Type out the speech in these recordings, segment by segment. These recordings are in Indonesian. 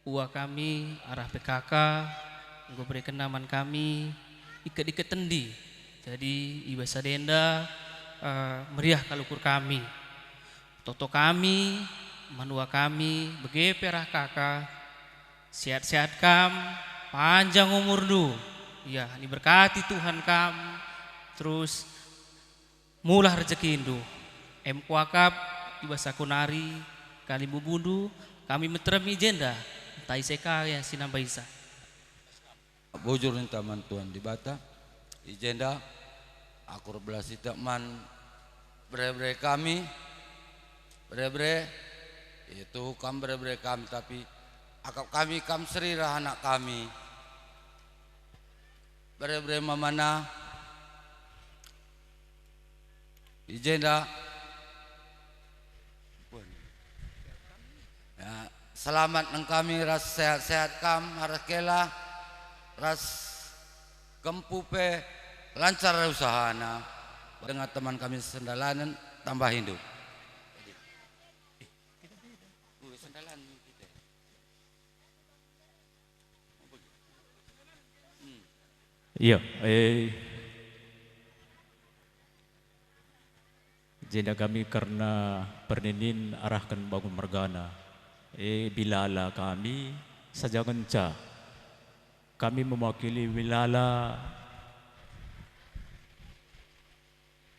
Ua kami arah PKK nggo berikan naman kami ikat-ikat tendi. Jadi iba sadenda meriah kalukur kami. Toto kami, manua kami, bege perah kakak, sehat-sehat kam, panjang umur du. Ya, diberkati Tuhan kam. Terus mulah rezeki indu. Kuakap iba sakunari kali bubundu kami meteremi jenda. Tai seka ya sinambaisa. Bujur ni taman Tuhan di Bata, ijenda, akur belas man bre-bre kami, bre-bre itu kam bre-bre kami tapi akap kami kam serira anak kami, bre-bre mamana, ijenda, ya, selamat nang kami ras sehat-sehat kam harus kela. Ras kempupe lancar usahana dengan teman kami sendalanan tambah hidup. Iya, jenda kami karena perninin arahkan bangun mergana. Bilala kami sajanganca. Kami mewakili Wilala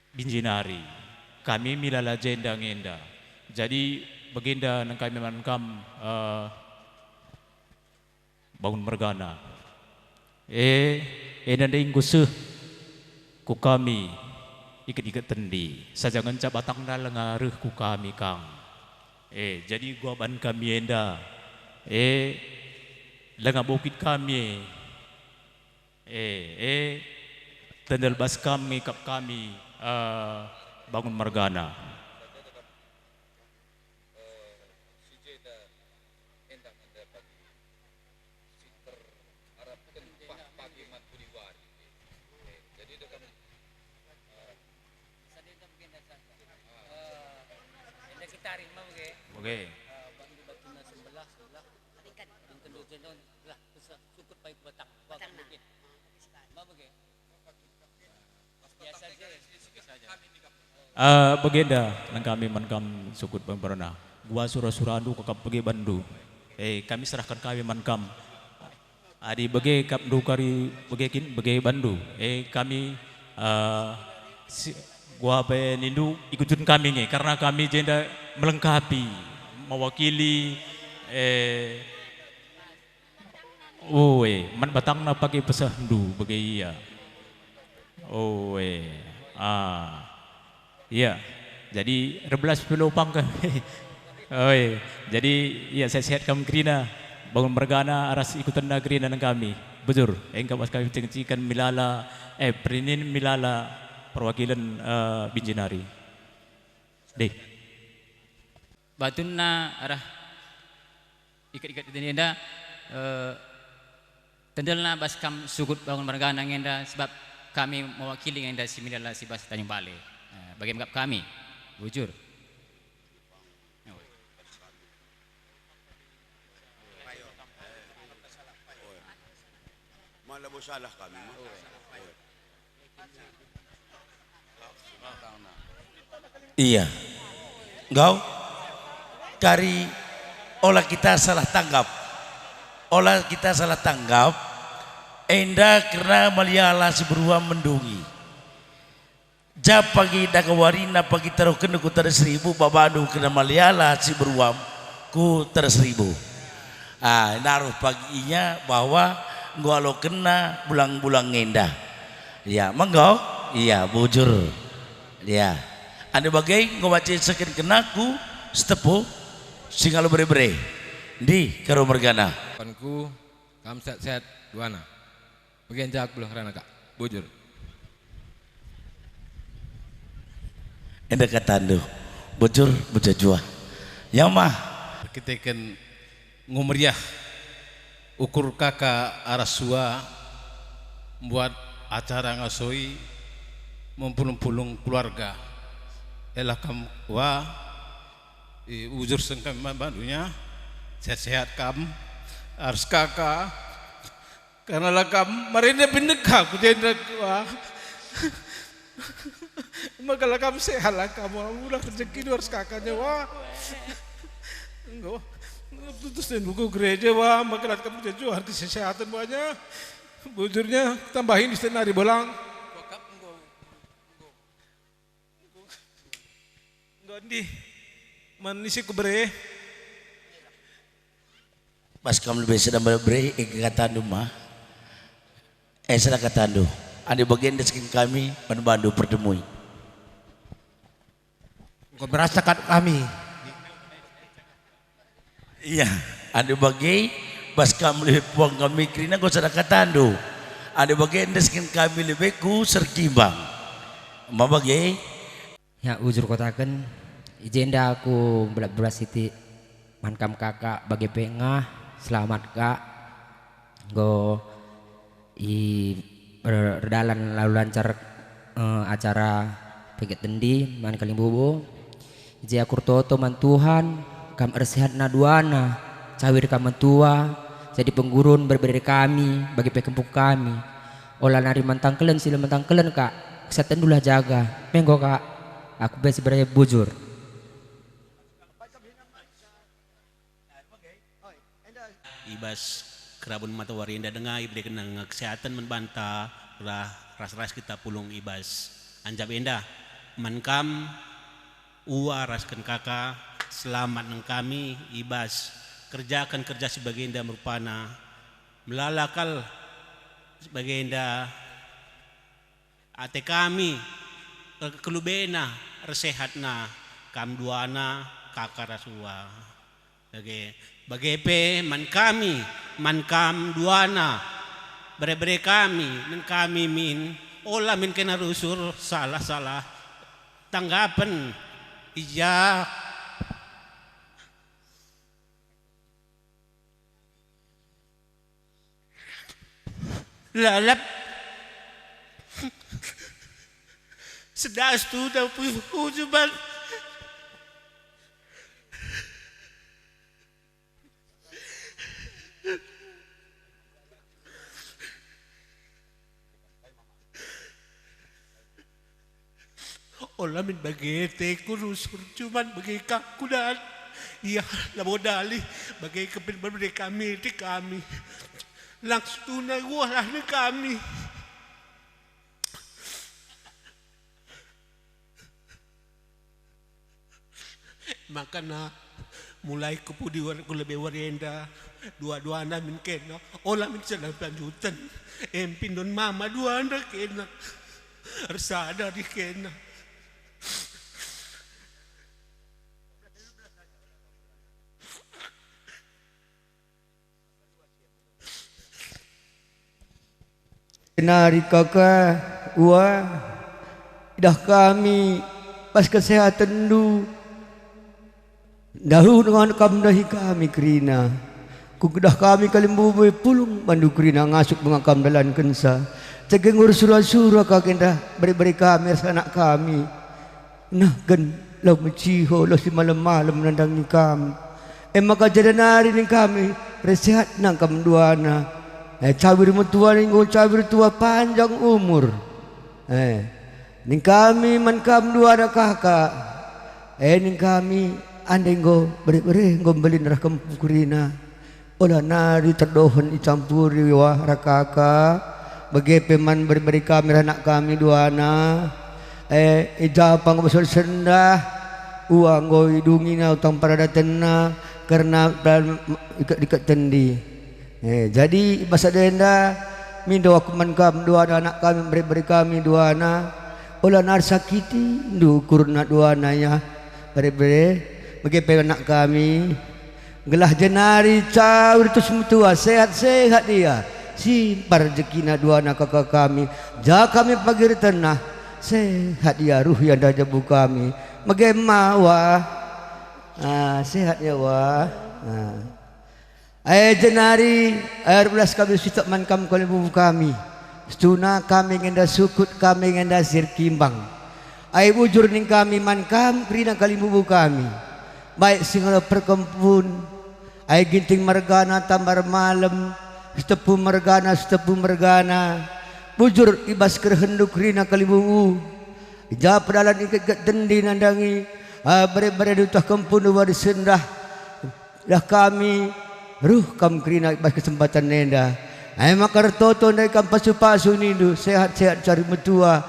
Binjinari. Kami Milala Jenda Ngenda. Jadi baginda nang kami mankam bangun mergana. Nanding gusuh ku kami ikat-ikat tendi. Sajangan ca batang na lengaruh ku kami kang. Jadi gua ban kami enda. Lenga bukit kami, tendal bas kami kap kami bangun mergana. Oke. Bagenda nang kami mankam sukut pemberna. Gua surah-surah kakap bagi bandu. Kami serahkan kami mankam. Adi bagi kap du kari bagi bandu. Kami gua pe nindu ikutin kami nge karena kami jenda melengkapi mewakili man batang na pakai pesandu bagi iya. Iya, jadi 12 pelopang kan. Jadi ya sehat kamu kerina bangun mergana aras ikutan negeri dan kami. Bujur, engkau pas kami cengcikan milala perinin milala perwakilan Binjinari. Deh. Batuna arah ikat-ikat ini enda tendelna baskam sugut bangun mergana ngenda sebab kami mewakili ngenda si milala si bas Tanjung Balai. Bagaimana kami, bujur. Malah salah kami. Iya, engkau kari olah kita salah tanggap, enda karena maliala seberuang mendungi. Ja pagi dakawarina pagi taruh kena ku taruh 1000 babadu kena maliala si beruam ku taruh 1000. Naruh paginya bahwa gua lo kena bulang-bulang ngenda. Ya, menggau? Iya, bujur. Ya. Anda bagai gua baca sekian kenaku setepu singalo bre-bre. Di karo mergana. Panku kam sehat-sehat duana. Bagian jak belah karena kak. Bujur. Enda katandu bujur bujajua yang mah kita kan ngumriah ukur kakak arasua buat acara ngasoi mempulung-pulung keluarga elah kam wa ujur sengkam bandunya sehat-sehat kam Ars kakak karena lakam marina bineka ku jenda wa maka lakam sehat lakam ulah rezeki harus kakaknya wa enggak terus dan buku gereja wa maka lakam jajo harus kesehatan banyak bujurnya tambahin di hari bolang enggak di manisi ku bere Mas kamu lebih sedang beri ikatan rumah. Sedang katandu. Ada bagian deskin kami Bandu pertemui. Kau merasakan kami. Iya. Ada bagian pas kamu lebih puang kami kerina kau sedang katandu. Ada bagian deskin kami lebih ku serkimbang. Ma bagian. Ya ujur kotakan. Ijenda aku belas siti mankam kakak bagi pengah. Selamat kak, go i berdalan lalu lancar acara pikir tendi man kaling bubu. Jia kurtoto man Tuhan, kam ersehat na duana, cawir kam tua, jadi penggurun berberi kami bagi pekempuk kami. Olah nari mantang kelen sila mantang kelen kak, kesehatan dulu jaga, menggo kak, aku besi beraya bujur. Ibas kerabun mata warinda dengar ibli kena kesehatan membantah ras kita pulung ibas anjab enda mankam raskan kakak selamat neng kami ibas kerjakan kerja sebagai enda merupana melalakal sebagai enda ate kami kelubena resehatna kam duana kakak rasua Bagepe man kam duana bere kami men kami min olah min kena rusur salah tanggapan iya lalap sedas tu dah ujuban olah min bagete kurusur cuman bagi kakudan iya labodali bagi kepin berbeda kami di kami langsung tunai gua lah ni kami makana mulai kepudi ku lebih warenda dua anda min kena olah min sedang lanjutan empin don mama dua anda kena resada di kena Nari kakak, dah kami pas kesehatan du, dahulu dengan kamdahi kami kerina, kudah kami kalimbu pulung bandu kerina ngasuk mengakam dalan kensa, cegengur surah kakek dah beri kami anak kami, nah gen lau menciho lau si malam menandangi kami, maka jadi nari ni kami resehat nang kam duana. Cawir mutua ning cawir tua panjang umur. Ning kami mankam dua ada kakak. Ning kami andeng go beri go beli nerah kempukurina. Olah nari terdohon dicampuri wah rakaka. Bagi peman beri kami anak kami dua anak. Ijapang besar sendah. Uang go hidungi na utang pada datena karena ikat tendi. Jadi masa denda mindo aku mankam dua anak kami beri kami dua anak olah nar sakiti ndu kurna dua anaknya beri bagi anak kami gelah jenari cawir tu semutua sehat dia simpar rezekina dua anak kakak kami jaga kami pagi tenah sehat dia ruh yang dah jabu kami bagaimana wah sehatnya wah jenari air belas kami sitok mankam kali bubu kami setuna kami ngenda sukut kami ngenda sirkimbang air bujur ning kami mankam kerina kali bubu kami baik singala perkempun Ai ginting mergana tambar malam, setepu mergana. Bujur ibas kerhenduk rina kalibu. Ja pedalan ikat dendi nandangi. Bare dutah kampun wari sendah. Dah kami ruh kam krina ibas kesempatan nenda. Ai makar toto ndai kam pasu-pasu nindu sehat-sehat cari metua.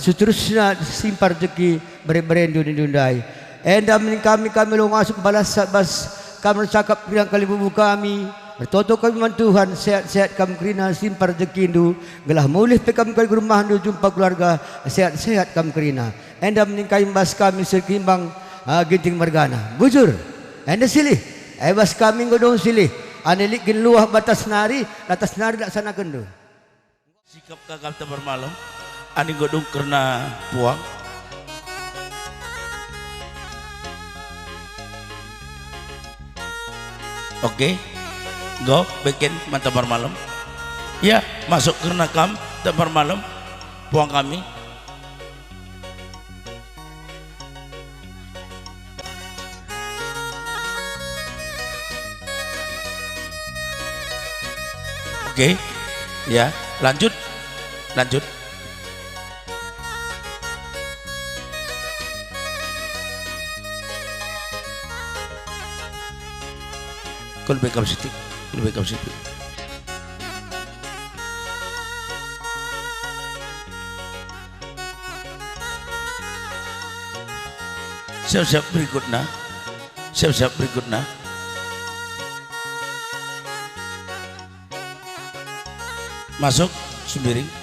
Seterusnya simpar rezeki bare ndundai. Enda kami lo masuk balas bas kami cakap bilang kali bubu kami bertoto kami mantuhan sehat-sehat kami kerina simpar rezeki ndu gelah mulih pe kami kali rumah ndu jumpa keluarga sehat-sehat kami kerina enda meningkai bas kami sekimbang ginting mergana bujur enda silih bas kami godong silih anelik gin luah batas nari laksana kendu sikap kakak tabar malam ani godong karena puang. Oke, go bikin tabar malam. Ya, masuk ke nakam tabar malam, puang kami. Oke, ya, lanjut. Lebih kau situ. Siap-siap berikutnya. Masuk Sumbiring.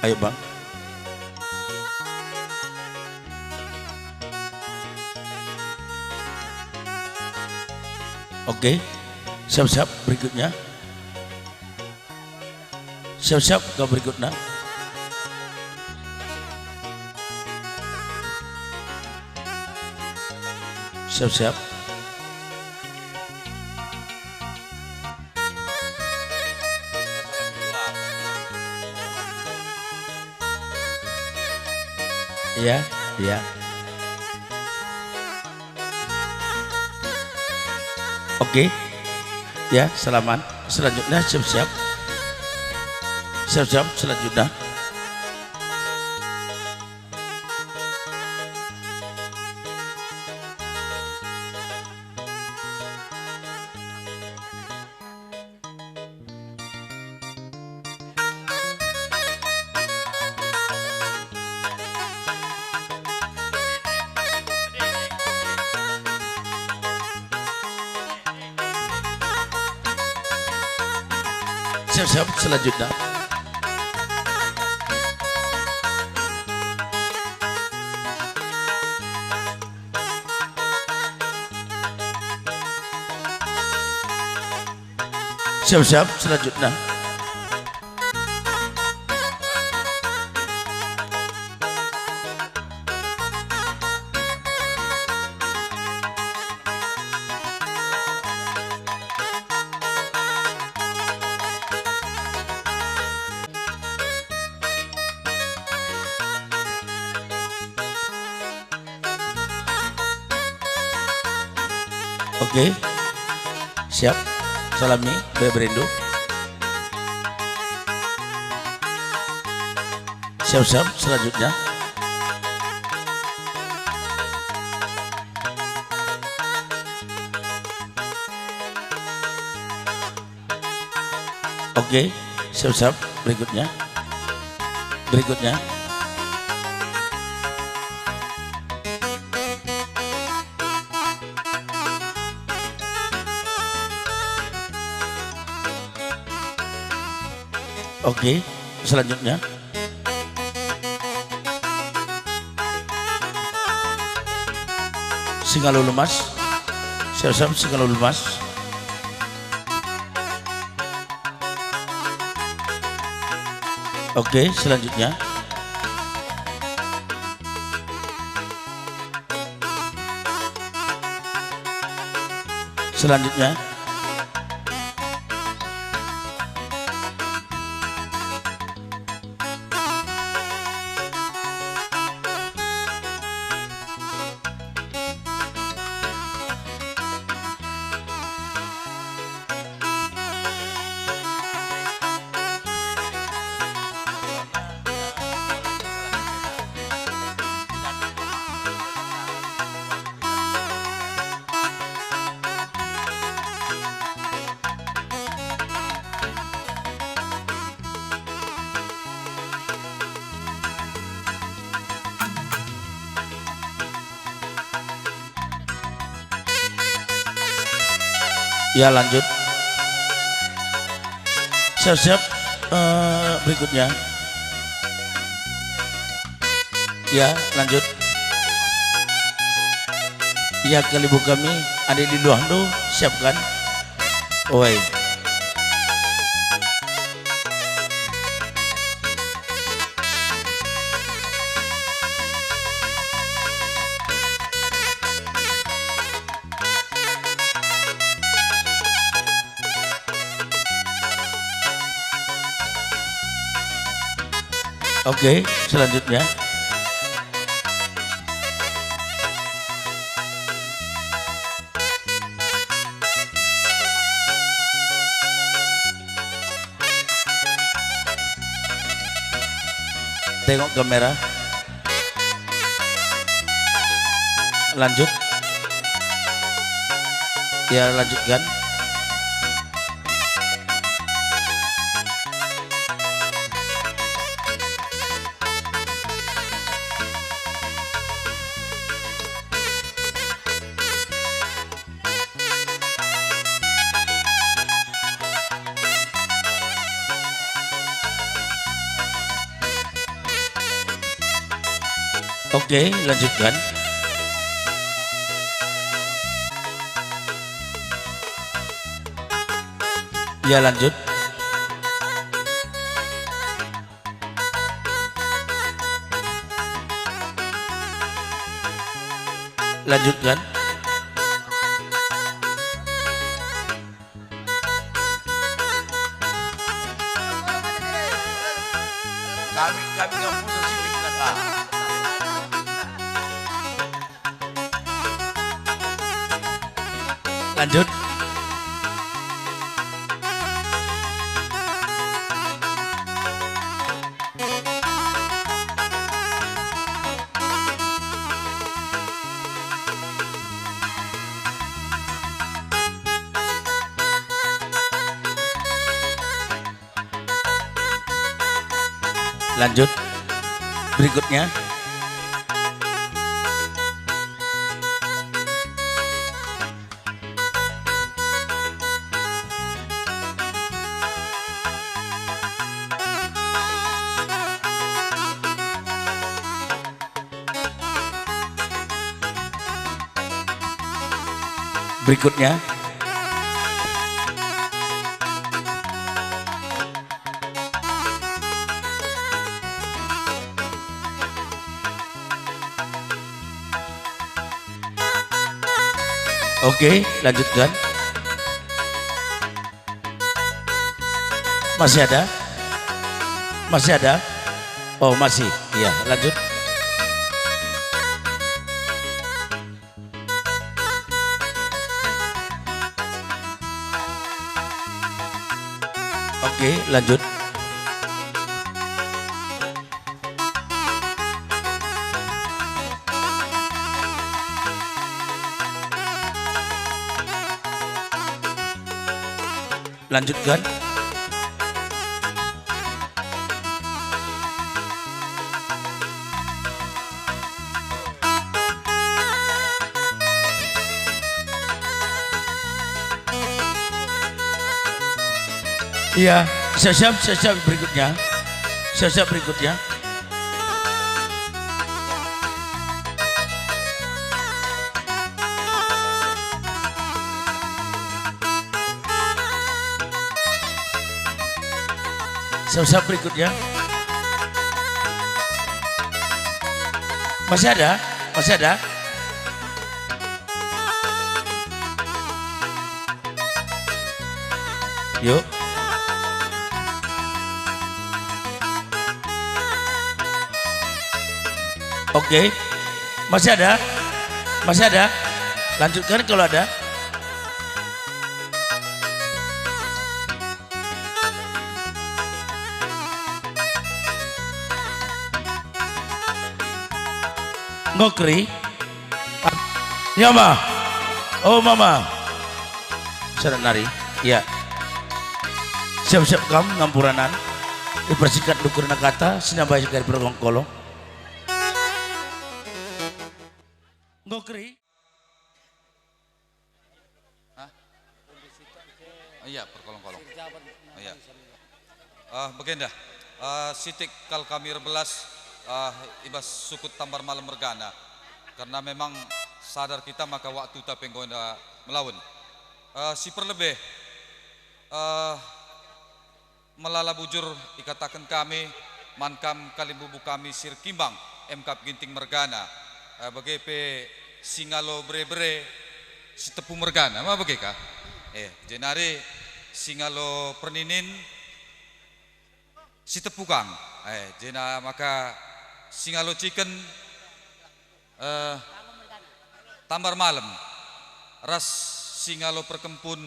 Ayo bang. Oke, siap-siap berikutnya. Siap-siap ke berikutnya. Siap-siap. Ya. Oke. Ya, selamat. Selanjutnya siap-siap. Selanjutnya. Siap selanjutnya. Siap selanjutnya. Oke, siap. Salami, bebrendo. Siap selanjutnya. Oke, siap berikutnya. Oke, selanjutnya. Singalulu Mas. Siap-siap Singalulu Mas. Oke, selanjutnya. Selanjutnya. Ya lanjut. Siap-siap. Berikutnya. Ya lanjut. Ya kalibu kami ada di Luando, siapkan. Oi. Oke, selanjutnya. Tengok kamera. Lanjut. Ya, lanjutkan. Oke, lanjutkan. Ya, lanjut. Lanjutkan. Kami nggak putus sini kita. Lanjut. Lanjut. Berikutnya. Berikutnya. Oke, lanjutkan. Masih ada? Masih ada? Oh, masih. Iya, lanjut. Oke, lanjut. Lanjutkan. Iya, siap berikutnya. Siap berikutnya. Siap berikutnya. Masih ada? Masih ada? Yuk. Oke. Masih ada? Masih ada? Lanjutkan kalau ada. Ngokri. Ya ma. Oh mama. Sudah nari. Ya. Siap-siap kamu ngampuranan. Dipersingkat lukurna kata. Sinambai sekali bergongkolong. Ngokri. Hah? Begenda, sitik kal kami rebelas ibas sukut tambar malam mergana. Karena memang sadar kita maka waktu tapi ngoda melawan. Si perlebih melala bujur ikatakan kami mankam kalimbubu kami sir kimbang MKP ginting mergana. Bagepe singalo bre-bre si tepu mergana. Ma bageka? Jenari singalo perninin si tepukang. Jena maka singalo chicken tambar malam ras singalo perkempun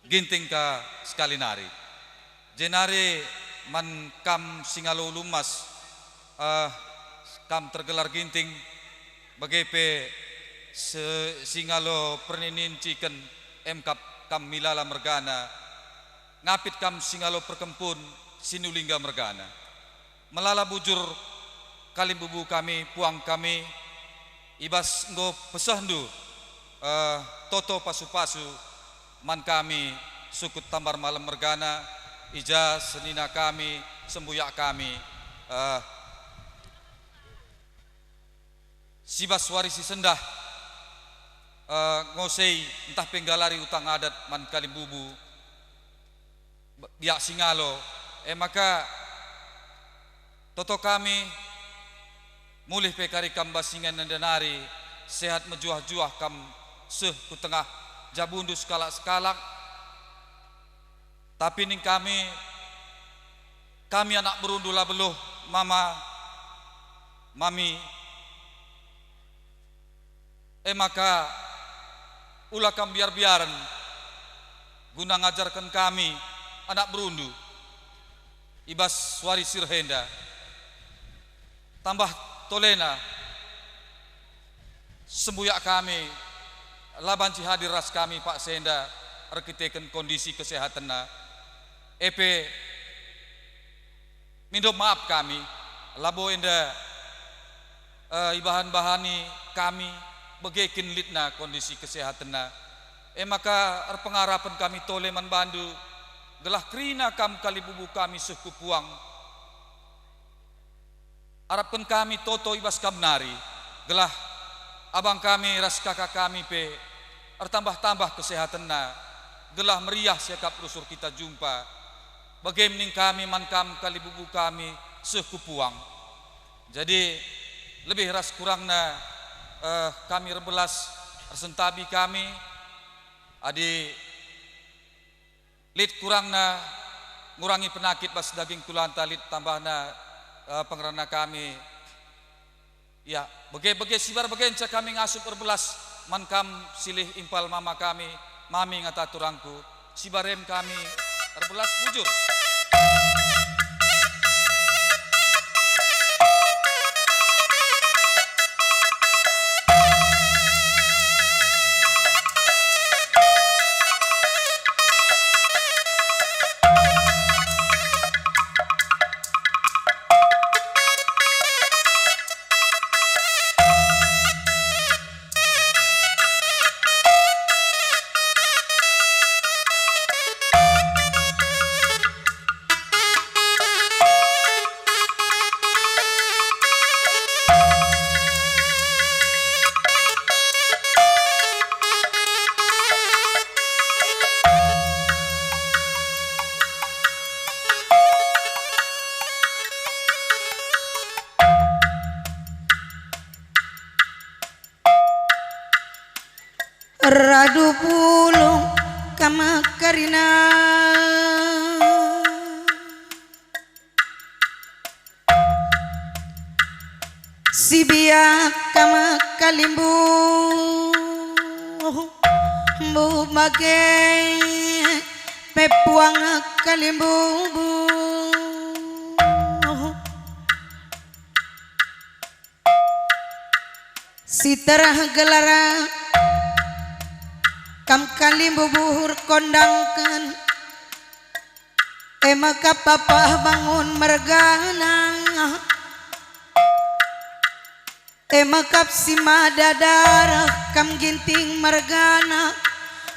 ginting ka sekali nari. Jenari man kam singalo lumas kam tergelar ginting bagepe singalo perninin chicken MKP kam milala mergana ngapit kam singalo perkempun sinulingga mergana melala bujur kalimbubu kami puang kami ibas ngo pesahdu toto pasu-pasu man kami sukut tambar malam mergana ija senina kami sembuyak kami sibas warisi sendah ngosei entah penggalari utang adat man kalimbubu biak singalo maka toto kami mulih pekari kam basingan nandanari sehat mejuah-juah kam seh ku tengah jabundu sekalak-sekalak tapi ning kami anak berundulah beluh mama mami maka ulah kam biar-biaran guna ngajarkan kami anak berundu ibas wari sirhenda tambah tolena sembuyak kami labanci hadir ras kami Pak Senda arkiteken kondisi kesehatan na mindo maaf kami labo enda ibahan-bahani kami begekin litna kondisi kesehatan na maka pengarapan kami toleman bandu gelah krina kam kalibubu kami suku puang harapkan kami toto ibas kam nari gelah abang kami ras kakak kami pe tambah-tambah kesehatan na gelah meriah sekap rusur kita jumpa bagaimana kami mankam kalibubu kami suku puang jadi lebih ras kurangna kami rebelas resentabi kami adi lit kurangna ngurangi penyakit bas daging kulanta lit tambahna pengerana kami ya bege sibar begenca kami ngasup berbelas mankam silih impal mama kami mami ngata turangku sibarem kami berbelas bujur Radu pulung kama karina sibia kama kalimbu bu mage pepuang kalimbu siterah gelara kam kalimbu buhur kondangkan maka papa bangun mergana maka sima dadarah kam ginting mergana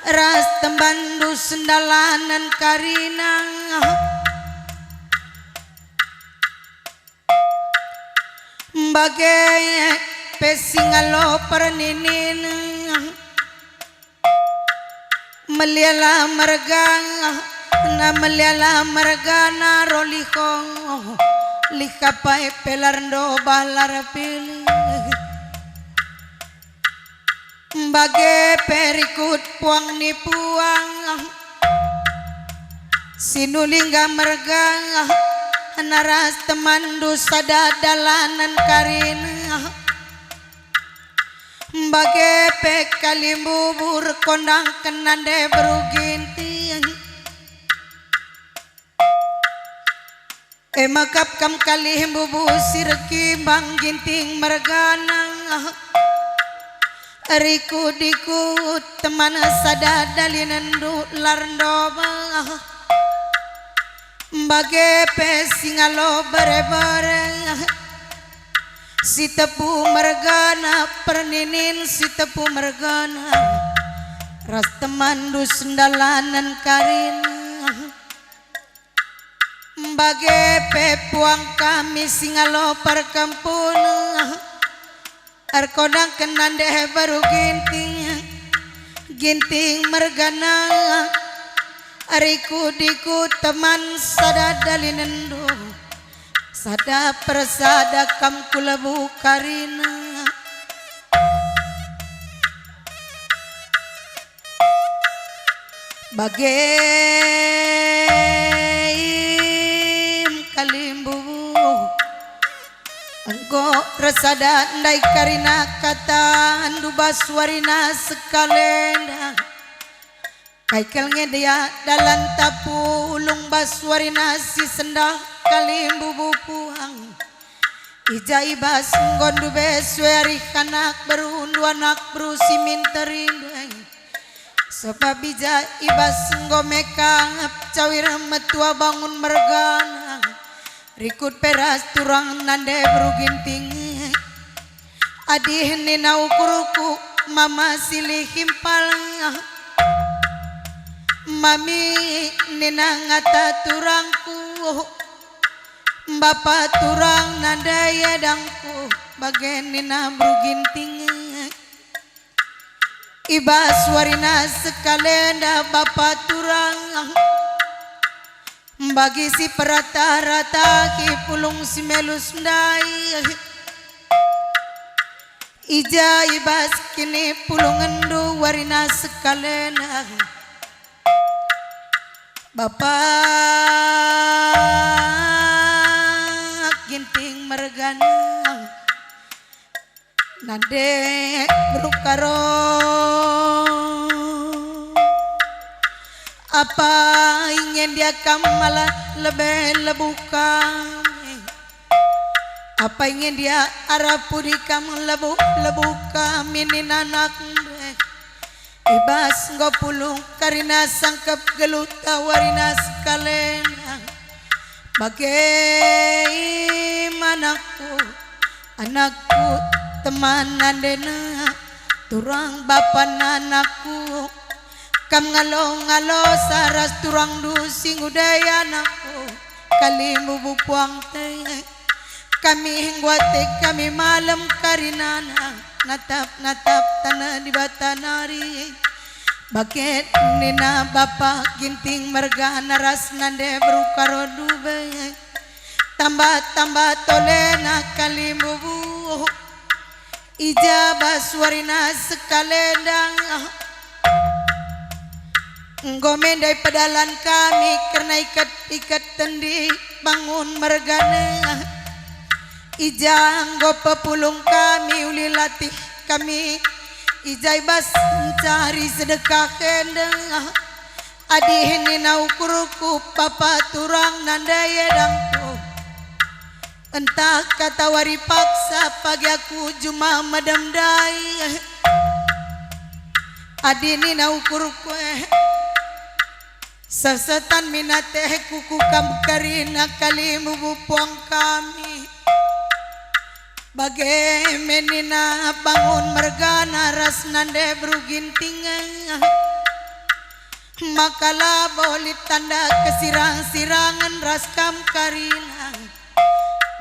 ras tembandu sendalanan karina bagai pesingalo perninin meliala margana roliho likapai pelarndo balar pilih bagai perikut puang ni puang sinulingga marga naras temandu sada dalanan karin bagai pekali bubur kondang kenande beruginti makap kam kali bubu sirki bang ginting mergana riku dikut teman sada dalinan du larndoba bagai pesingalo bare-bare si tepu mergana perninin si tepu mergana ras teman dus dalanan karin bagai pepuang kami singalo perkampun arkodang kenande baru ginting mergana ariku diku teman sada dalinendo sada persada kam kulabu karina bagai kalimbu anggo resada ndai karina kata andu baswarina sekalenda kaikal dia dalam tapu ulung baswarina si sendah kalimbu bupuang ijai bas gondu besweri kanak berundu anak berusi minterindai sebab ijai ibas ngomeka cawir metua bangun mergana rikut peras turang nande beruginting adih nina ukuruku mama silih himpalang mami nina ngata turangku bapak turang nandaya dangku bagai nina beruginting iba suarina sekalenda bapak turang bagi si perata-rata ki pulung si melus ndai ija ibas kini pulung endu warina sekalenda bapak ginting mergana nande berukaro apa ingin dia kamala lebih lebukan apa ingin dia arapudi kam lebu kami anak ibas ngopulung karina sangkep geluta warina sekalena bagaimanaku anakku teman andena turang bapan anakku kam ngalo saras turang dusing udaya anakku kalimu bupuang teh kami hingwate kami malam karinana natap tanah di batanari baket nina bapak ginting mergana ras nande berukaro dube tambah tolena kalimu bu ijabah suarina sekalendang ngomendai pedalan kami karena ikat tendi bangun mergana ijang go pepulung kami uli latih kami ijai bas mencari sedekah kendeng adih nina ukuruku papa turang nandaya dangku entah kata wari paksa pagi aku cuma madamdai adih nina ukuruku sesetan minateh kuku kam karina kalimu bupuang kami bagai menina bangun mergana ras nande berugintingan makalah boleh tanda kesirang-sirangan ras kam karina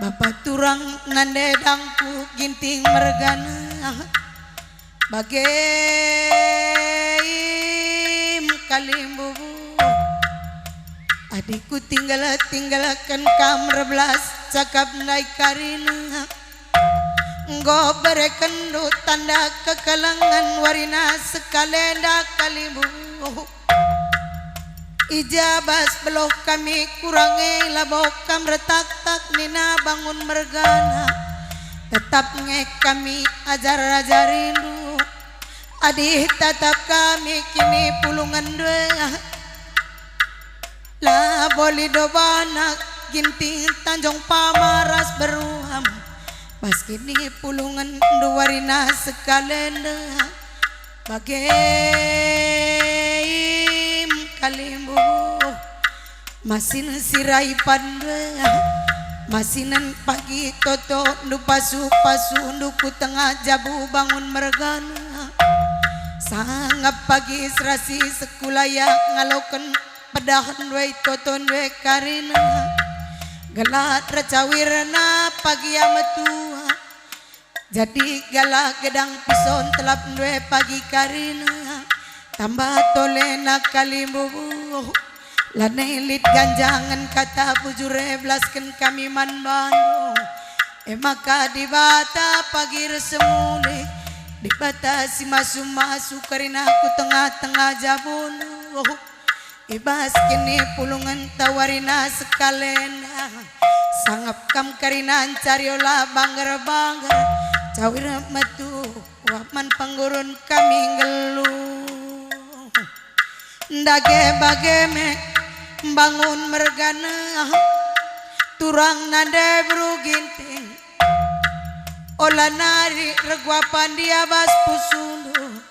Bapak turang nande dangku ginting mergana bagai kalimbu adikku tinggalkan kamar belas cakap naik karina nggo berekendo tanda kekalangan warina sekalenda kalimbu ijabas beloh kami kurangi labokam retak-tak nina bangun mergana tetap nge kami ajar-ajarin du adih tetap kami kini pulungan dua lah boli dobana ginting Tanjung Pamaras beruam pas kini pulungan dua rina sekalenda bagai kalimbu masin sirai pandra masinan pagi toto ndu pasu nduku tengah jabu bangun mergana sangap pagi serasi sekulaya ngaloken pedahan dwe toto dwe karina gelat recawirna pagi ametua jadi galak gedang pison telap dwe pagi karina tambah tolena kalimbu lanelit ganjangan kata bujure belaskan kami man Bandung maka di bata pagi resemule di bata si masu karina ku tengah-tengah jabun ibas kini pulungan tawarina sekalena sangap kam karina cariola banggar cawir metu waman panggurun kami ngelu ndage bageme bangun mergana turang nande bruginting ola nari regwa pandia bas pusundu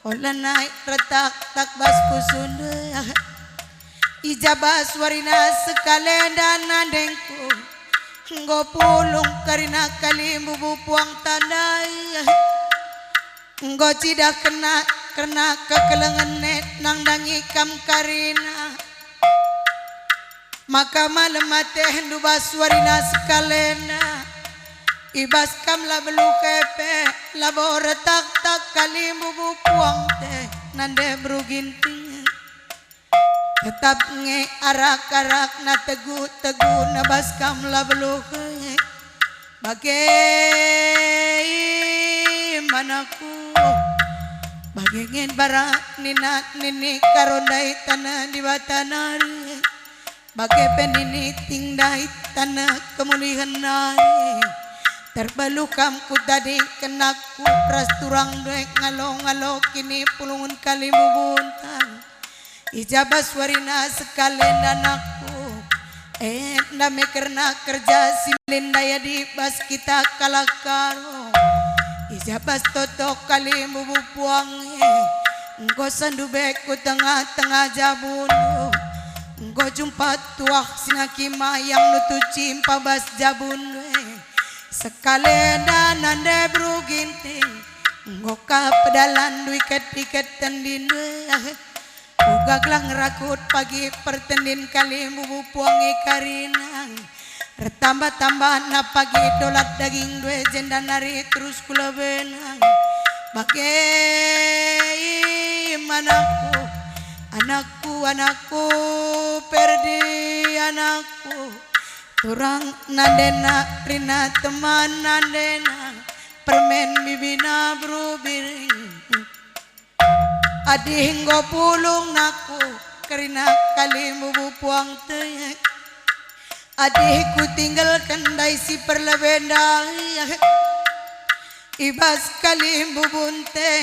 ola naik retak tak bas pusundu ijabas warina sekalenda nandengku nggo pulung karina kalimbu bupuang tandai nggo cidak kena kekelengan net nang dangi kam karina maka malam teh dubas warina sekalena ibas kam la belu kepe labo retak tak kalimbu bupuang teh nande bruginting tetap nge arak-arak na tegu na bas kam la belu ke bagai manaku bagengin barak nini karondai tanah di batanari bagai penini tingdai tanah kemulihan nari terbalukam ku tadi kenaku pras turang duek ngalo kini pulungun kalimbu buntang ijabas warina sekalian anakku name kerna kerja simlin daya di bas kita kalakaro ijabas toto kalimbu bupuang engko sandubek ku tengah-tengah jabunu engko jumpa tuah sinakima yang nutuci pabas jabunu sekalian nande bruginting engko ka pedalan du iket tendin ugaglang rakut pagi pertendin kalimbu bupuang karinang retambah-tambah na pagi dolat daging dua jenda nari terus kula benang bagai anakku perdi anakku turang nandena rina teman nandena permen bibina brubiring adih nggo pulung naku karina kalimbu bupuang teyek adikku tinggalkan dai si perlebenda ibas kalimbu bunte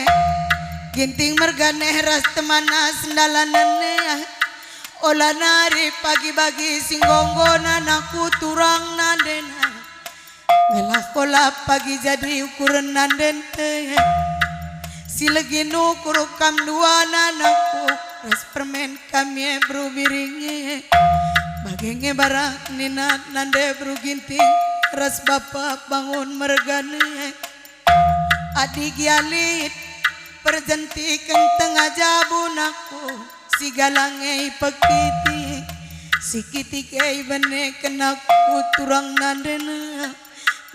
ginting mergane ras temana sendalanane ola nari pagi-pagi singgonggonan aku turang nandena ngelah kola pagi jadi ukuran nanden silegi nukur kam dua nanaku ras permen kami brubiringe bagenge barang nina nande bruginting ras bapak bangun mergane adik yalit perjentikan tengah jabun aku si galange pekiti si kiti kei bene kenaku turang nandena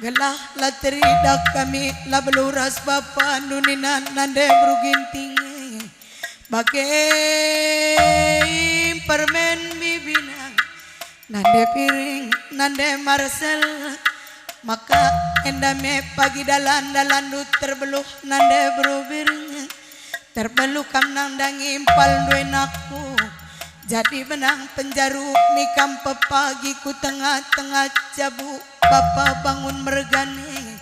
Gelah la teridak kami la beluras bapa nuninan nande bruginting bagai permen bibina nande piring nande marcel maka endame pagi dalan du terbeluh nande brubiring terbeluh kam nang dangi impal duenaku jadi benang penjaruk nikam pepagi ku tengah-tengah jabu Bapa bangun mergane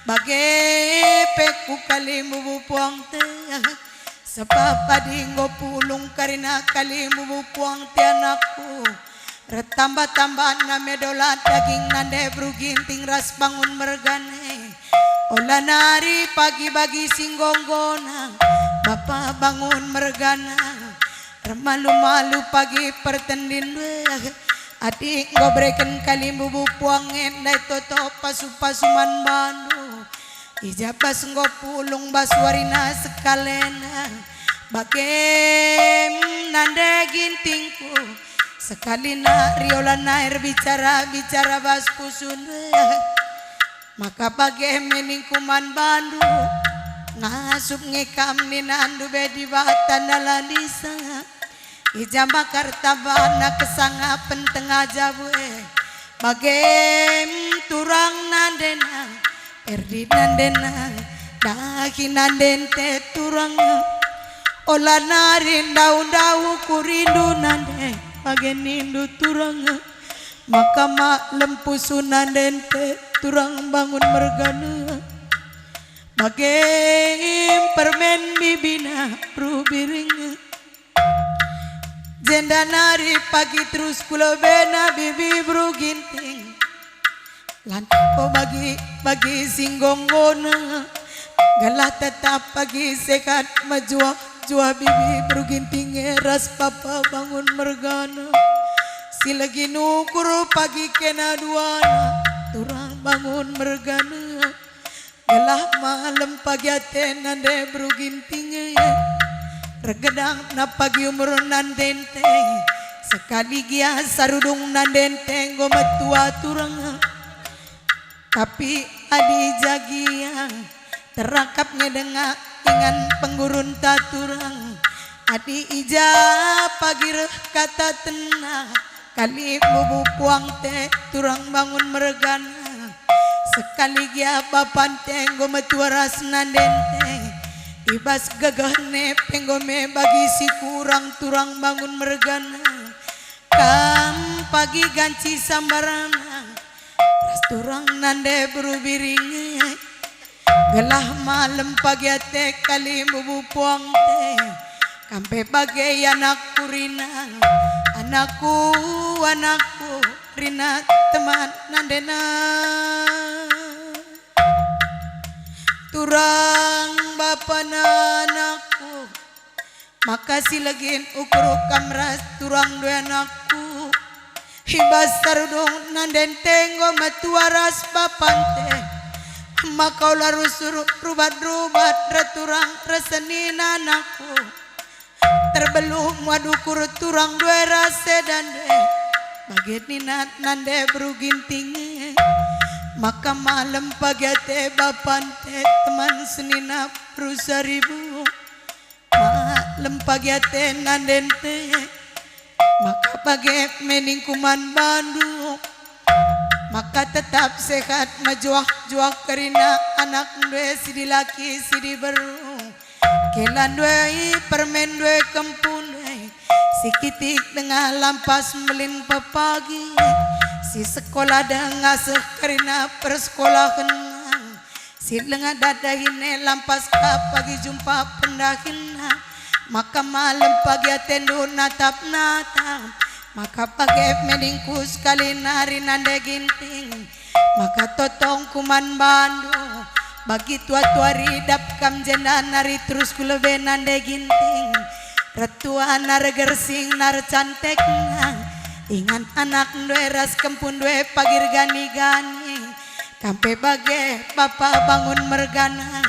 bagai peku kali mubu puang teh sepapa dinggo pulung karina kali mubu puang teh anakku retambah-tambah na medola daging nande bruginting ras bangun mergane olah nari pagi-pagi singgonggona Bapa bangun mergana remalu-malu pagi pertendin adik ngobreken kali bubu puangen dai toto pasu-pasuman bandu ijabas ngopulung baswarina sekalena bagem nande gintingku sekali na riola nair bicara bas kusun maka bagem meningkuman bandu ngasup ngekam ninandu bedi batan dalanisa Ija bakar tabana kesanga pentengah jabue bagem turang nandena perdi nandena dahi nandente turang olah narin daun kurindu nande bagen nindu turang maka mak lempusu nandente turang bangun mergana bagem permen bibina rubiring Jenda nari pagi terus kulo bena bibi bro ginting lantapo bagi singgonggona galah tetap pagi sekat majua bibi bro ginting eras papa bangun mergana si lagi nukur pagi kena duana turang bangun mergana galah malam pagi aten nande bro ginting regedang na pagi umur nandente sekali gia sarudung nandente gometua turang tapi adi jagiang terakapnya dengan ingan penggurun taturang adi ija pagi reh kata tenang kali bubu puang teh turang bangun meregana sekali gia bapante gometua ras nandente Ibas gagahne penggome bagi si kurang turang bangun mergana kam pagi ganci sambarana ras turang nande berubiring gelah malam pagi ate kali bubu puang teh kampe bagai anakku rina anakku rina teman nandena turang bapa anakku makasih lagi ukur kamras turang dua anakku hibas sarudung nanden tenggo matuaras bapante maka ulah rubat returang resenin anakku terbelum wadukur turang dua rase dan bagi nande beruginting maka malam pagi ate bapante teman senina rusaribu malam pagi ate nandente maka pagi meningkuman bandu maka tetap sehat majuak karina anak dua sidi laki sidi beru kelan dua permen dua kempun sikitik dengan lampas melin pepagi si sekolah dengan sekarina persekolahan si lenga dadahine lampas pagi jumpa pendahina maka malam pagi atendu natap maka pagi meningkus kali nari nande ginting maka totong kuman bandu bagi tua ridap kam jenda nari terus kulebe nande ginting retua nar gersing nar cantek ingan anak dua ras kempun dua pagir gani kampe bage bapa bangun mergana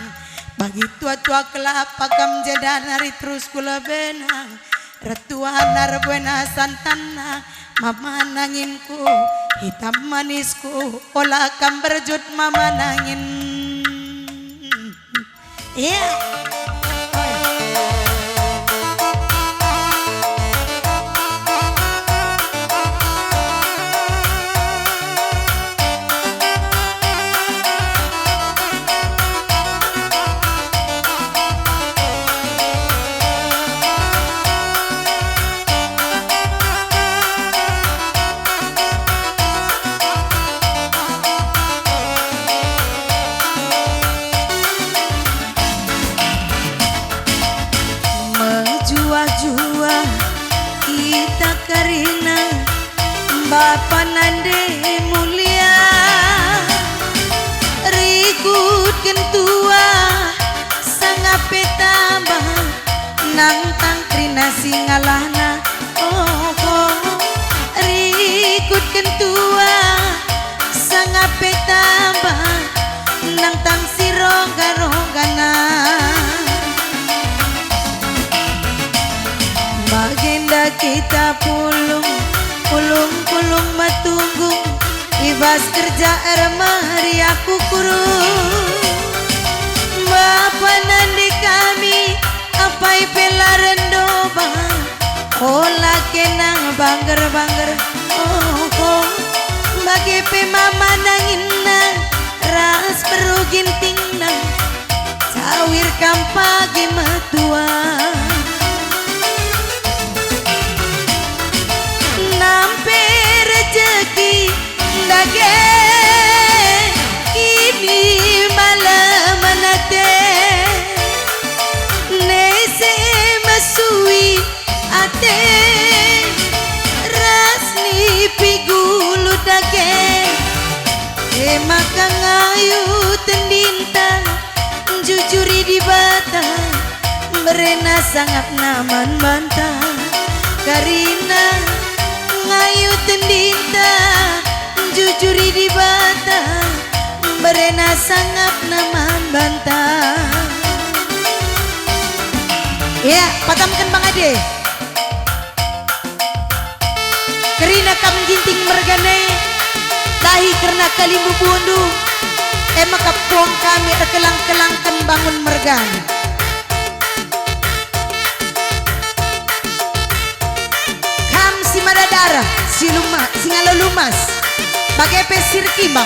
bagi tua kelapa kam jeda nari terus kula benang retua nar buena santana mama nanginku, hitam manisku, olah kam berjut mama nangin. Iya. Jua kita karina Bapa nande mulia rikut kentua sangat petambah nang tangkrina singalahna rikut kentua sangat petambah nang tang sirongga-ronggana Bagenda kita pulung matunggung ibas kerja ermari aku kurung Bapa nandi kami apai pelaren doba ola kena bangger bagi pe mama nangina ras perugin tingna sawir kampage matua nampe rezeki dage kini malam nate nese masui ate rasni pigulu dage makang ayu tendinta jujuri di bata berena sangat naman bantah karina ngayu tendinta jujuri di bata berena sangat naman bantah ya patamkan Bang Ade kerina kam ginting mergane dahi karena kalimbu bundu maka puang kami erkelang-kelangkan bangun mergane Madadara, singala lumas, bagai pesir kimak.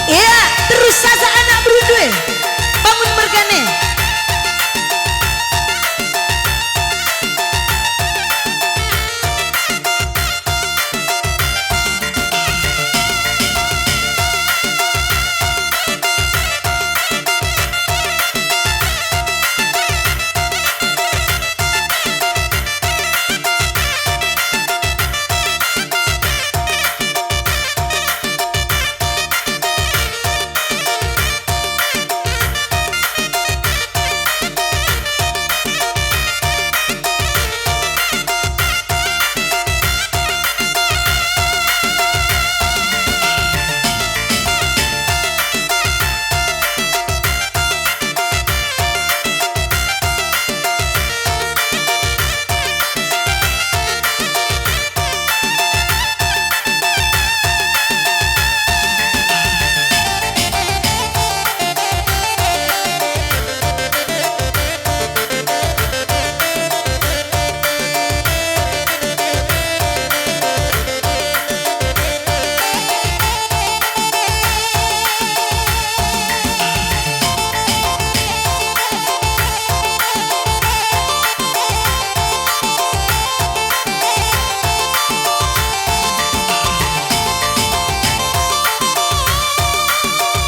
Iya, terus saja anak berundue, bangun mergane.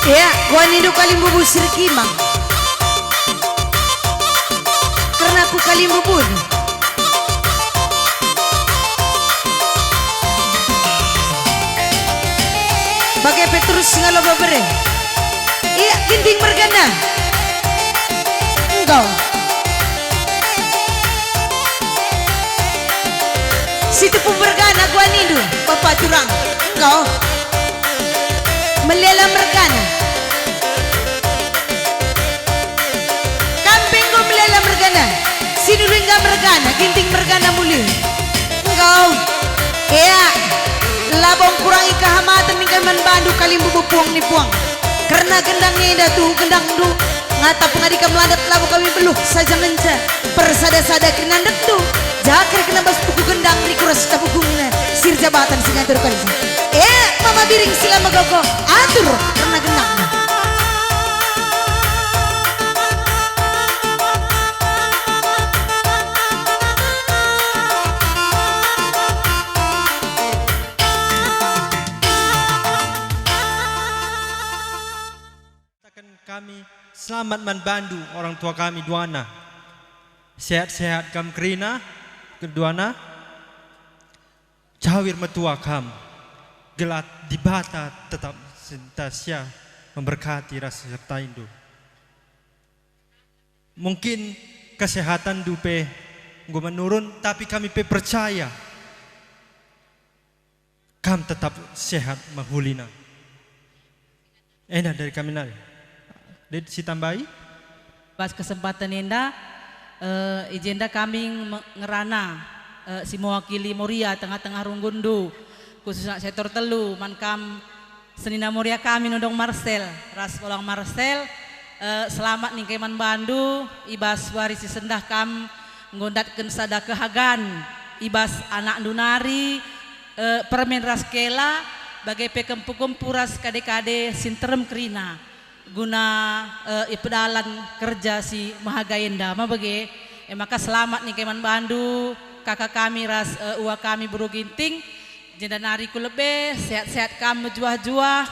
Ya, gua nindu kalimbu busir kimang. Karena aku kalimbu bun. Bagai Petrus ngalo babere. Iya, ginting mergana. Engkau. Situ pembergana gua nindu Bapak curang engkau melela mergana kambing gua melela mergana sinulingga mergana ginting mergana muli engkau ya labong kurangi kehamatan nih kaman bandu kalimbu bupuang nih puang karena gendang nida tuh gendang du ngata pengadika meladat labu kami beluh saja menca persada-sada kenandak tuh jakir kena bas buku gendang rikuras tabugungna sir jabatan singatur kalisa mama biring sila magago atur karena gendang kami selamat membantu orang tua kami duana sehat-sehat kam kerina keduana cawir metua kam gelat di bata tetap sentasya memberkati rasa serta indu mungkin kesehatan dupe gue menurun tapi kami percaya kam tetap sehat mahulina enak dari kami nari si tambahi pas kesempatan enda ijenda kami ngerana si mewakili Moria tengah-tengah Runggundu khususnya sektor telu mankam senina Moria kami nodong Marcel ras ulang Marcel selamat nih keman bandu ibas warisi sendah kam ngondatkeun sada kehagan ibas anak dunari permen ras kela bagai pekempu-kempu ras kade-kade sinterem kerina guna ipedalan kerja si Mahagayenda mabage maka selamat nih keman bandu kakak kami ras uwa kami buru ginting jenda nariku lebih sehat-sehat kamu juah-juah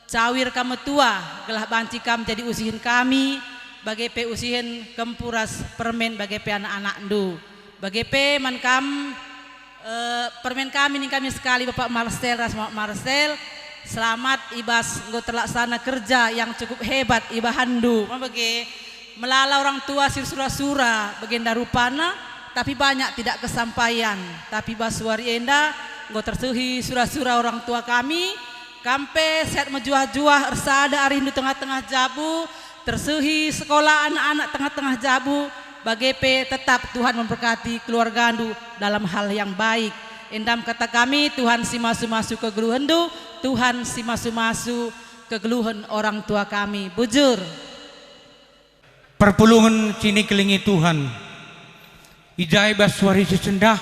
cawir kamu tua gelah banci kamu jadi usihin kami bagai pe usihin kempuras permen bagai pe anak-anak ndu bagai pe man kam permen kami nih kami sekali Bapak Marcel ras Marcel selamat ibas engkau terlaksana kerja yang cukup hebat ibahandu mabage melala orang tua sir sura-sura bagenda rupana tapi banyak tidak kesampaian tapi baswari enda engkau tersuhi sura-sura orang tua kami kampe sehat mejuah-juah ersada arindu tengah-tengah jabu tersuhi sekolah anak-anak tengah-tengah jabu bagepe tetap Tuhan memberkati keluarga andu dalam hal yang baik endam kata kami Tuhan si masu-masu ke geluhendu Tuhan si masu-masu kegeluhan orang tua kami bujur perpulungan sini kelingi Tuhan ijai baswari sesendah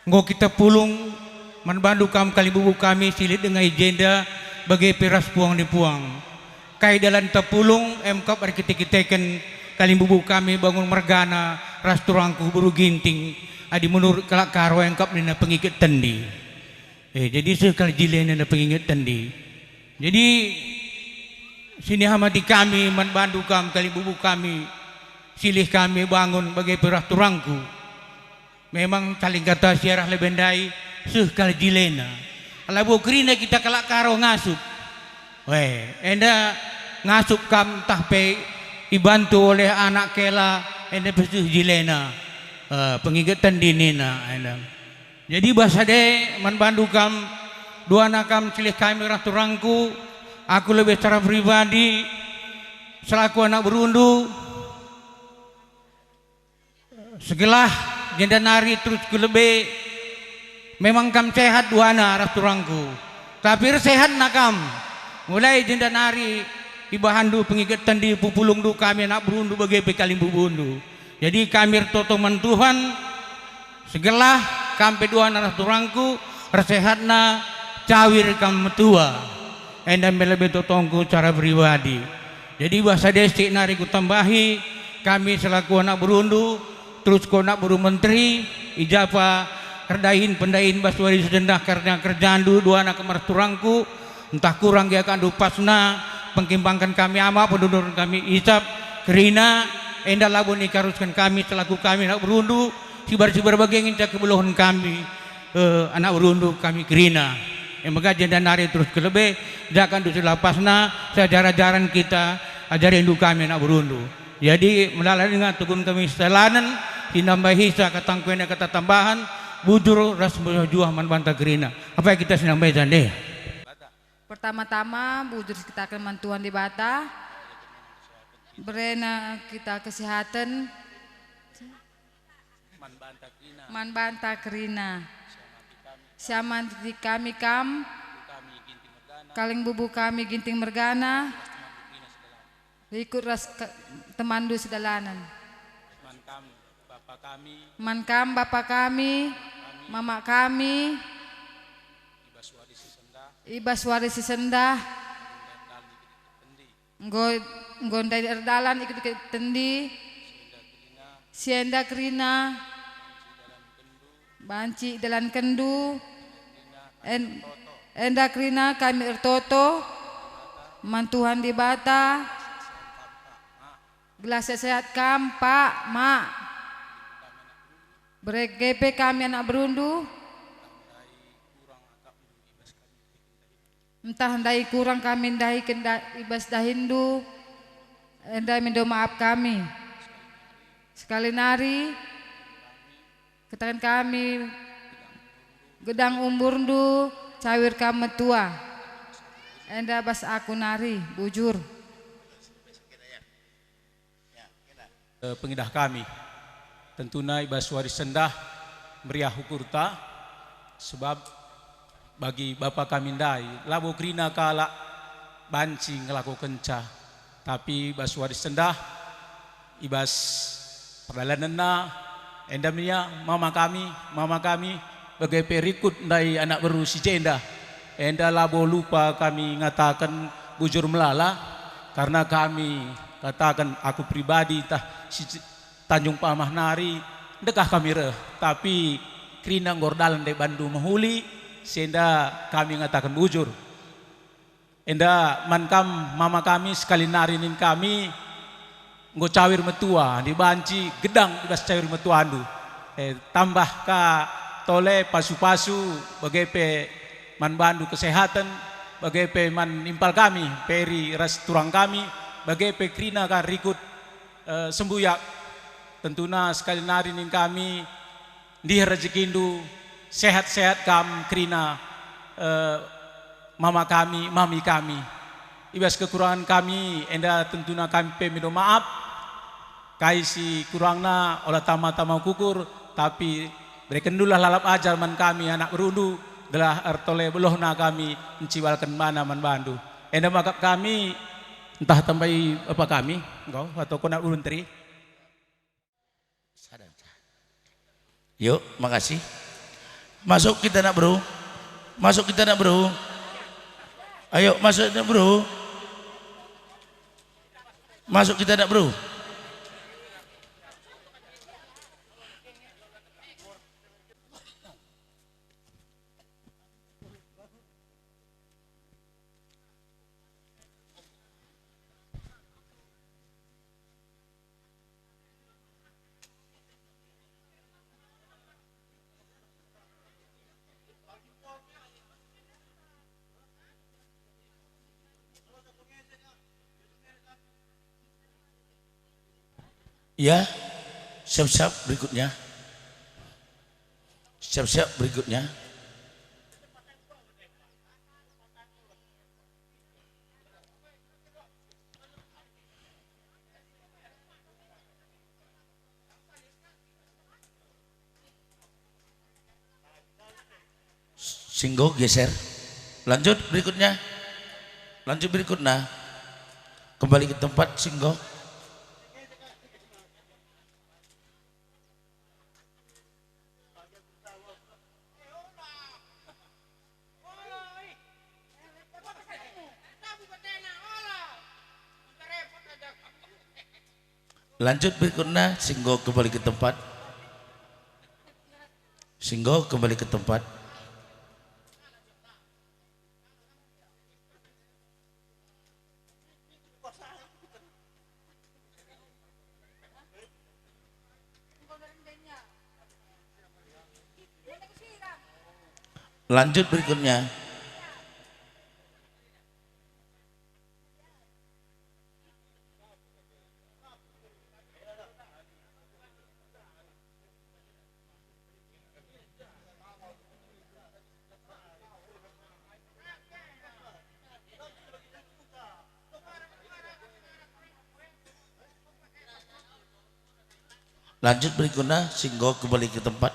nggo kita pulung manbandu kam kali bubu kami silit dengan ijenda bagai peras puang di puang kai dalam tepulung emkap arkiteken kali bubu kami bangun mergana ras turangku buru ginting adi menurut kelak karo engkap nina pengikut tendi jadi sekali jilena pengingat tendi jadi sini hamati kami manbandu kami kali bubu kami silih kami bangun bagai perah turangku memang saling kata siarah lebendai sekali jilena alabu kerina kita kelak karo ngasup enda ngasup kam tahpe dibantu oleh anak kela enda pesuh jilena pengingat tendi nina enda jadi bahasa de manbandu kam dua nakam silih kami turangku aku lebih secara pribadi selaku anak berundu segelah jenda nari terus ku lebih memang kam sehat dua anak turangku tapi sehat nakam mulai jenda nari ibahandu pengikatan di pupulung du kami anak berundu bagai pekalim bubundu jadi kami totoman Tuhan segelah kampe dua anak turangku resehatna cawir kam tua endam lebih totongku cara pribadi jadi bahasa desti nariku tambahi kami selaku anak berundu terus ko anak buru menteri ijapa kerdahin pendahin baswari sedendah karena kerjaan dua anak kemar turangku entah kurang dia akan dupasna pengkimbangkan kami ama penduduk kami isap kerina endah labun ikaruskan kami selaku kami anak berundu sibar-sibar bagian inca kebeluhan kami anak berundu kami kerina maka jenda nari terus kelebih jangan dusi lapasna sejarah-jaran kita ajarin du kami anak berundu jadi melalui dengan tukun kami selanan sinambahi sa katangkuan kata tambahan bujur ras juah man banta gerina. Apa yang kita sinambahi tande? Pertama-tama bujur kita akan mantuan di bata. Berena kita kesehatan. Man banta gerina. Siaman di kami kam. Kaling bubu kami ginting mergana. Ikut ras temandu sedalanan. Mankam bapak kami, mama kami, Ibaswari Sisendah, Ngondai Erdalan ikut tendi, Sienda Krina, Banci Dalan Kendu, Enda Krina kami Ertoto, Mantuhan di Bata, Gelas sehat kam pak mak. BGP kami anak berundu. Entah hendai kurang kami hendai ibas dahindu. Hendai minta maaf kami. Sekali nari katakan kami gedang umurdu cawir kami tua. Enda bas aku nari bujur. Pengidah kami tentunya Ibaswari Sendah meriah hukurta sebab bagi Bapak kami ndai labo krina kala banci ngelaku kenca tapi Ibaswari Sendah ibas perdalananna endamnya mama kami bagai perikut ndai anak baru si jenda enda labo lupa kami ngatakan bujur melala karena kami katakan aku pribadi si Tanjung Pamah Nari dekah kami tapi krina ngordalan de Bandung mahuli sehingga kami ngatakan bujur enda mankam mama kami sekali narinin kami nggo cawir metua di banci gedang ibas cawir metua andu tambah ka tole pasu-pasu bagepe man bandu kesehatan bagepe man impal kami peri ras turang kami bagepe krina kan rikut sembuyak tentunya sekali narinin kami di rezekindu sehat-sehat kam krina mama kami mami kami ibas kekurangan kami enda tentunya kami pemido maaf kaisi kurangna olah tama-tama kukur tapi berikan dulu lalap ajar man kami anak berundu gelah ertole belohna kami menciwalkan mana man bandu enda maka kami entah tambahi apa kami engkau atau kena uluntri. Yuk, makasih. Masuk kita nak bro. Masuk kita nak bro. Ayo masuk nak bro. Masuk kita nak bro. Ya, siap-siap berikutnya. Siap-siap berikutnya. Singgo geser. Lanjut berikutnya. Lanjut berikutnya. Kembali ke tempat singgo. Lanjut berikutnya, singgo kembali ke tempat. Singgo kembali ke tempat. Lanjut berikutnya. Lanjut berikutnya, singgo kembali ke tempat.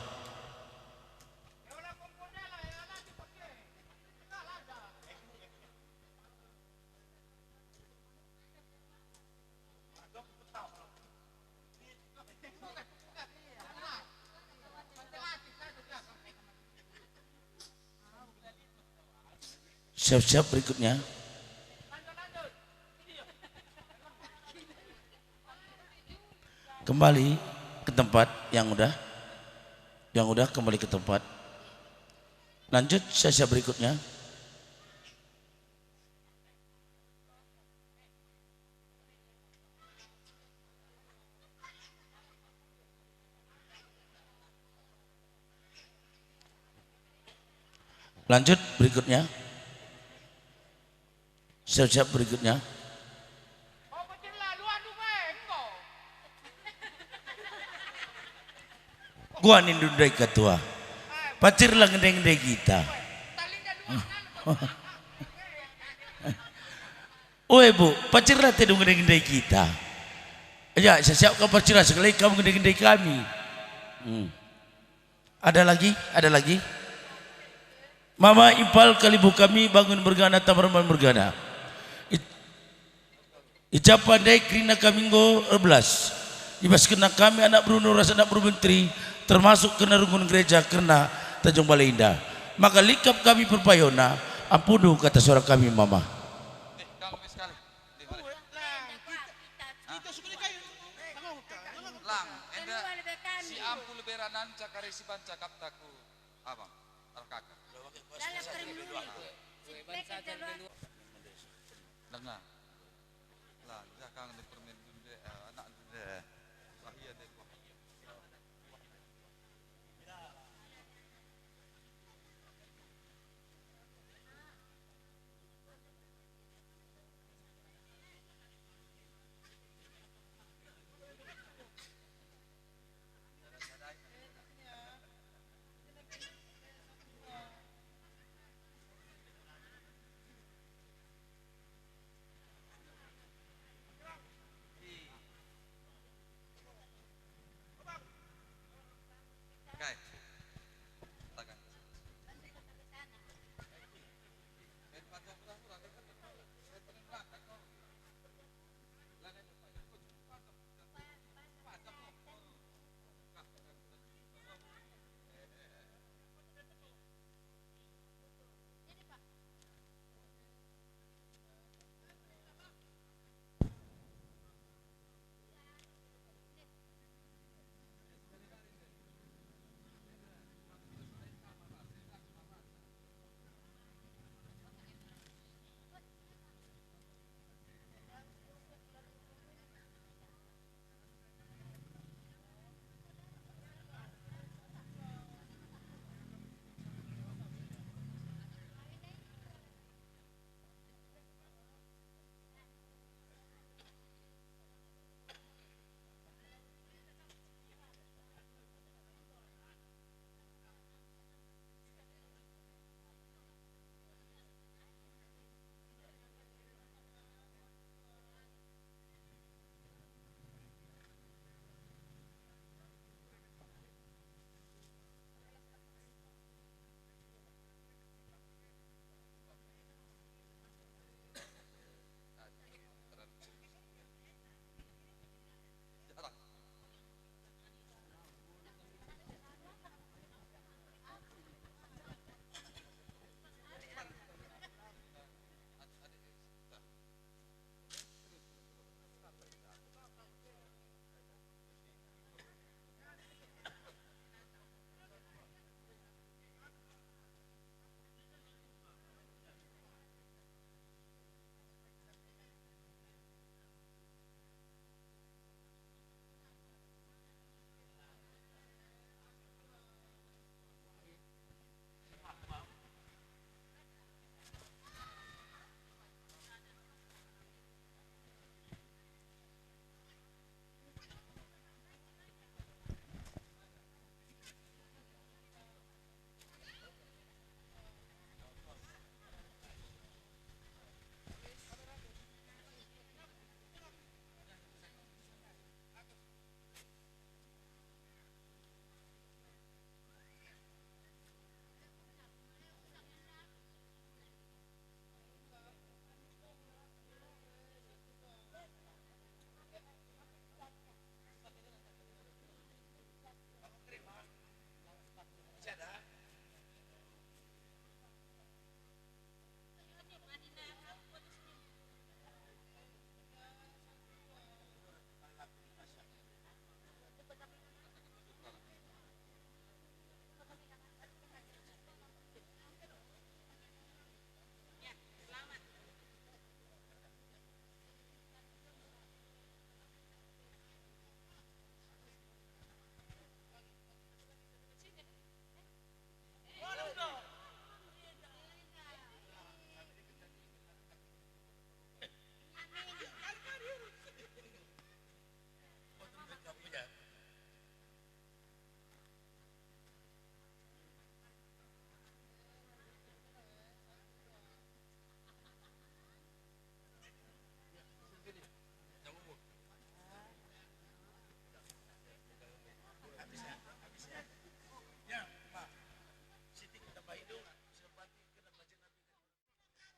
Siap-siap berikutnya. Kembali ke tempat yang udah kembali ke tempat. Lanjut siap-siap berikutnya. Lanjut berikutnya. Siap-siap berikutnya. Gua nindu dari ketua. Pacir lah ngedeng-ngedeng kita. Oh bu, pacir lah tidak ngedeng-ngedeng kita. Ya, saya siapkan pacir lah sekali kamu ngedeng-ngedeng kami. Ada lagi? Ada lagi? Mama Impal kalibu kami bangun bergana tamarman bergana. Icapan dai krina kami go 11. Ibas kena kami anak Bruno rasa anak Menteri termasuk kena rungun gereja kena Tanjung Balai Indah. Maka likap kami perpayona ampunu kata suara kami mama. Lang, enda si ampul beranan cakari si ban cakap taku abang arkaka. Dengar. Lah, jangan di permen dunde anak dunde. Bahaya deh.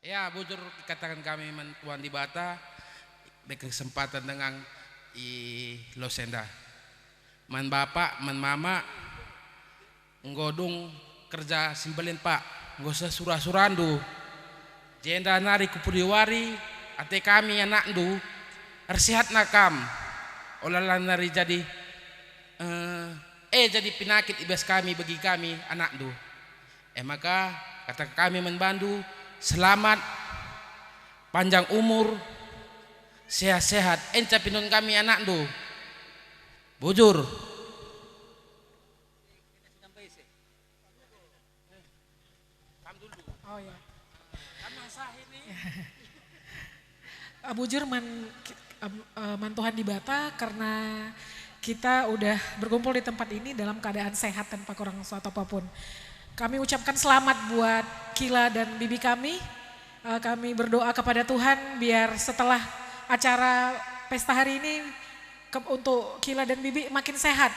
Ya, bujur katakan kami Tuan di Bata berkesempatan dengan Losenda. Man bapak, man mama nggodung kerja simbelin pak, nggak usah surah-surandu. Jenda nari kupudiwari, ate kami anak du, arsihat nakam. Olalan nari jadi jadi penyakit ibas kami bagi kami anak du. Maka kata kami membantu selamat, panjang umur, sehat-sehat. Enca pinun kami anak do. Bujur. Oh ya. Bujur Tuhan di Bata karena kita udah berkumpul di tempat ini dalam keadaan sehat tanpa kurang suatu apapun. Kami ucapkan selamat buat Kila dan bibi kami. Kami berdoa kepada Tuhan biar setelah acara pesta hari ini untuk Kila dan bibi makin sehat,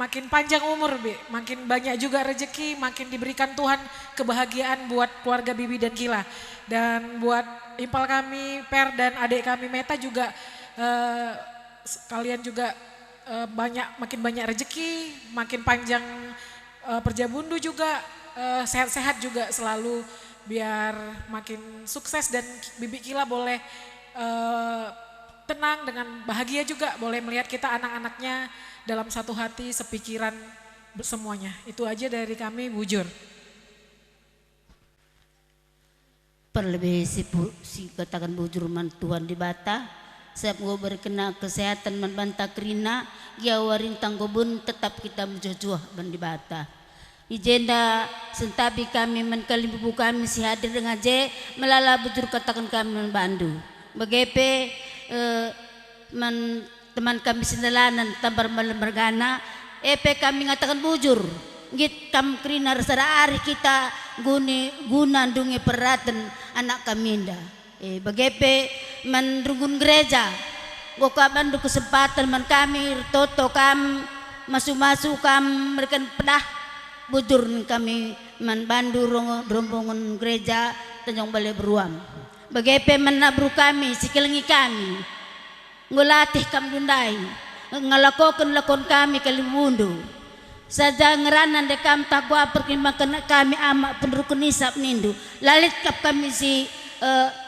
makin panjang umur, Bi, makin banyak juga rezeki, makin diberikan Tuhan kebahagiaan buat keluarga bibi dan Kila. Dan buat impal kami, Per dan adik kami Meta juga kalian juga makin banyak rezeki, makin panjang perjabundu juga, sehat-sehat juga selalu biar makin sukses dan bibi Kila boleh tenang dengan bahagia juga, boleh melihat kita anak-anaknya dalam satu hati, sepikiran semuanya. Itu aja dari kami, Bujur. Perlebih si katakan Bujur Tuhan di Bata, siap gue berkena kesehatan membantah kerina, giawarin tanggobun tetap kita menjojoh di Bata. Ijenda sentabi kami menkali bubu kami si hadir dengan je melala Bujur katakan kami membantu. Begepe teman kami sendalanan tabar malam bergana, kami ngatakan Bujur. Git kam kerina resara ari kita guna dungi peratan anak kami indah. Begepe menrugun gereja. Goka bandu kesempatan man kami toto kam masuk kam mereka pedah. Bujur kami membantu rombongan gereja Tanjung Balai Beruang. Begepe menabru kami, sikelengi kami. Ngulatih kami dundai. Ngalakokan lakon kami kalibundu. Saja ngeranan dekam takwa perkembangan kami amak pendukun isap nindu. Lalit kap kami si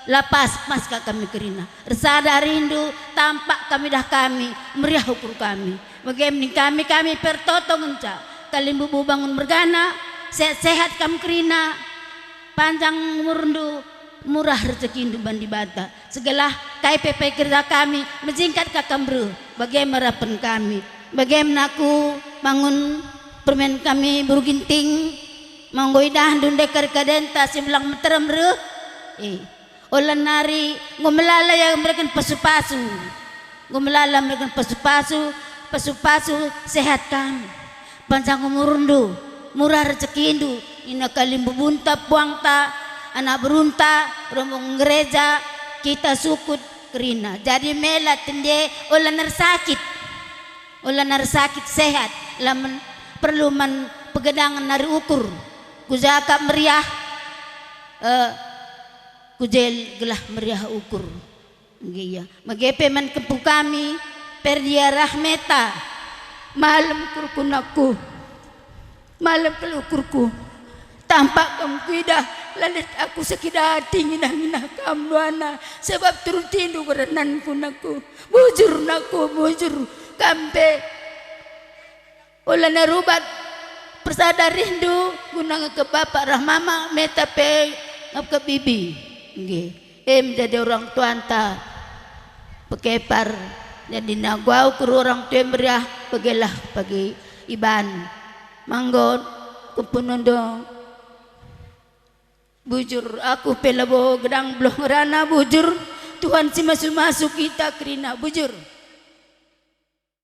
lapas pasca kami kerina. Resada rindu tampak kami dah kami meriah ukur kami. Bagaimana kami pertotong enca. Kalimbubu bangun bergana, sehat-sehat kam kerina, panjang umur ndu, murah rezeki ndu bandi Bata. Segala KPP kerja kami menjingkat ke kambru, bagaimana rapen kami, bagaimana aku bangun permen kami beruginting, manggoidah dundekar kadenta sebelang meteram ru, olan nari ngomelala yang mereka pasu-pasu, ngomelala mereka pasu-pasu, sehat kami. Panjang umur ndu, murah rezeki ndu, ina kalimbu bunta puangta, anak berunta, rombong gereja, kita sukut kerina. Jadi melat tende olanar sakit sehat, laman perlu man pegedangan nari ukur, kuzaka meriah, kujel gelah meriah ukur. Iya, magepe man kempu kami, perdia rahmeta. Malam kurkunaku, malam kelukurku, tampak kamu kidah, lalit aku sekidah tinginah-nginah kamu ana, sebab turun tindu berenan kunaku, bujur kampe, olah narubat persada rindu, gunang ke bapak rahmama, meta pe, ngap ke bibi, jadi orang tuanta, pekepar. Jadi nagwau kuru orang tua meriah bagilah bagi iban manggon kupunondo Bujur aku pelabo gedang belum ngerana Bujur Tuhan si masuk kita kerina Bujur.